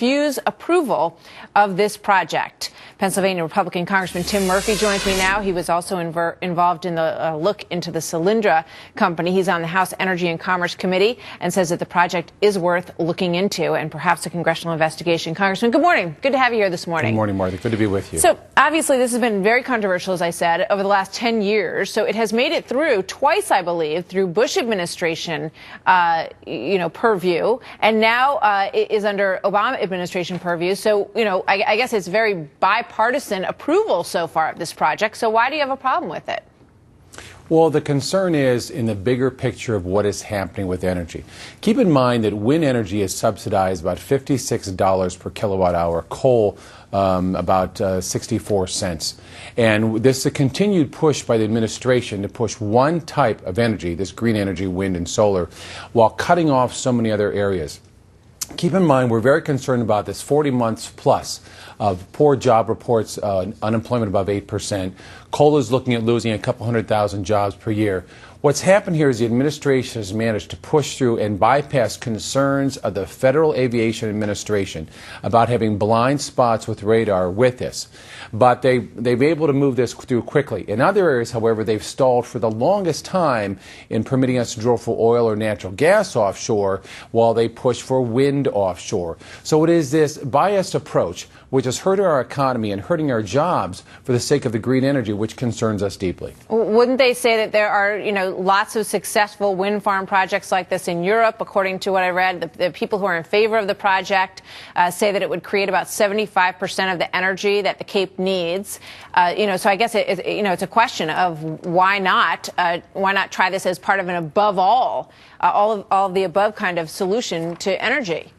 refuse approval of this project. Pennsylvania Republican Congressman Tim Murphy joins me now. He was also involved in the look into the Solyndra company. He's on the House Energy and Commerce Committee and says that the project is worth looking into and perhaps a congressional investigation. Congressman, good morning. Good to have you here this morning. Good morning, Martha. Good to be with you. So obviously this has been very controversial, as I said, over the last 10 years. So it has made it through twice, I believe, through Bush administration, purview, and now it is under Obama administration purview. So, I guess it's very bipartisan approval so far of this project. So why do you have a problem with it? Well, the concern is in the bigger picture of what is happening with energy. Keep in mind that wind energy is subsidized about $56 per kilowatt hour, coal about 64 cents. And this is a continued push by the administration to push one type of energy, this green energy, wind and solar, while cutting off so many other areas. Keep in mind, we're very concerned about this 40 months plus of poor job reports, unemployment above 8%. Coal is looking at losing a couple 100,000 jobs per year. What's happened here is the administration has managed to push through and bypass concerns of the Federal Aviation Administration about having blind spots with radar with this. But they've been able to move this through quickly. In other areas, however, they've stalled for the longest time in permitting us to drill for oil or natural gas offshore while they push for wind offshore. So it is this biased approach which is hurting our economy and hurting our jobs for the sake of the green energy, which concerns us deeply. Wouldn't they say that there are, lots of successful wind farm projects like this in Europe? According to what I read, the people who are in favor of the project say that it would create about 75% of the energy that the Cape needs. So I guess it's a question of why not try this as part of an above all of the above kind of solution to energy?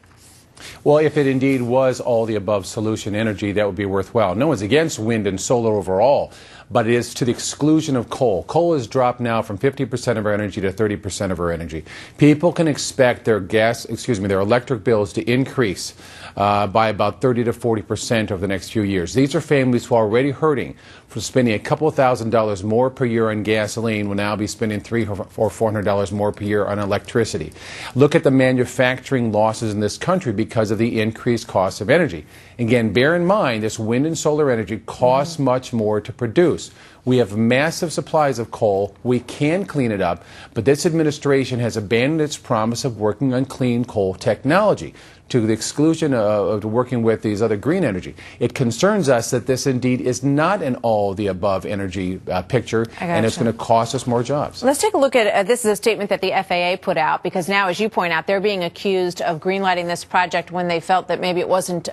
Well, if it indeed was all the above solution energy, that would be worthwhile. No one's against wind and solar overall, but it is to the exclusion of coal. Coal has dropped now from 50% of our energy to 30% of our energy. People can expect their their electric bills to increase by about 30 to 40% over the next few years. These are families who are already hurting from spending a couple of $1,000s more per year on gasoline will now be spending $300 or $400 more per year on electricity. Look at the manufacturing losses in this country because of the increased cost of energy. Again, bear in mind this wind and solar energy costs much more to produce. We have massive supplies of coal. We can clean it up, but this administration has abandoned its promise of working on clean coal technology to the exclusion of working with these other green energy. It concerns us that this indeed is not an all-the-above energy picture, and it's going to cost us more jobs. Let's take a look at this is a statement that the FAA put out, because now, as you point out, they're being accused of greenlighting this project when they felt that maybe it wasn't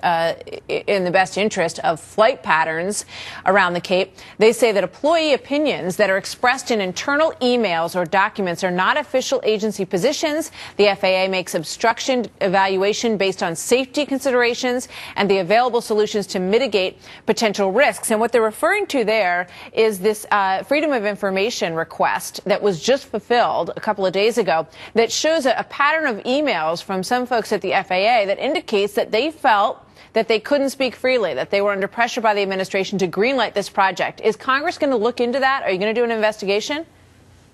in the best interest of flight patterns around the Cape. They say that employee opinions that are expressed in internal emails or documents are not official agency positions. The FAA makes obstruction evaluation based on safety considerations and the available solutions to mitigate potential risks. And what they're referring to there is this Freedom of Information request that was just fulfilled a couple of days ago that shows a pattern of emails from some folks at the FAA that indicates that they felt that they couldn't speak freely, that they were under pressure by the administration to greenlight this project. Is Congress going to look into that? Are you going to do an investigation?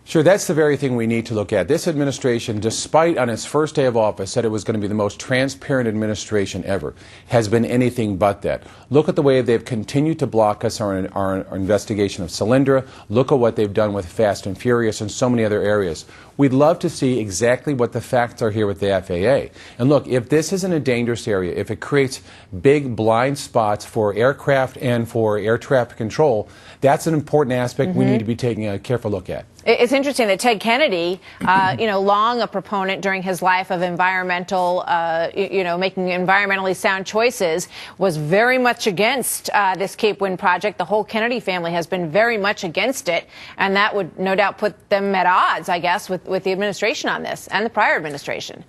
Sure, that's the very thing we need to look at. This administration, despite on its first day of office, said it was going to be the most transparent administration ever, has been anything but that. Look at the way they've continued to block us on our investigation of Solyndra. Look at what they've done with Fast and Furious and so many other areas. We'd love to see exactly what the facts are here with the FAA. And look, if this isn't a dangerous area, if it creates big blind spots for aircraft and for air traffic control, that's an important aspect we need to be taking a careful look at. It's interesting that Ted Kennedy, long a proponent during his life of environmental, making environmentally sound choices, was very much against this Cape Wind project. The whole Kennedy family has been very much against it, and that would no doubt put them at odds, I guess, with the administration on this and the prior administration.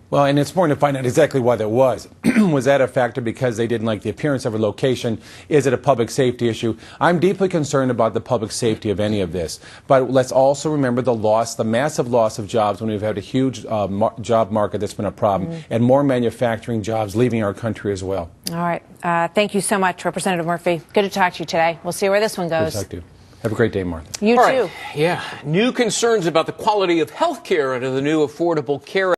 Well, and it's important to find out exactly why that was. Was that a factor because they didn't like the appearance of a location? Is it a public safety issue? I'm deeply concerned about the public safety of any of this. But let's also remember the massive loss of jobs when we've had a huge job market that's been a problem, and more manufacturing jobs leaving our country as well. All right. Thank you so much, Representative Murphy. Good to talk to you today. We'll see where this one goes. Good to talk to you. Have a great day, Martha. You too. Right. Yeah. New concerns about the quality of health care under the new Affordable Care Act.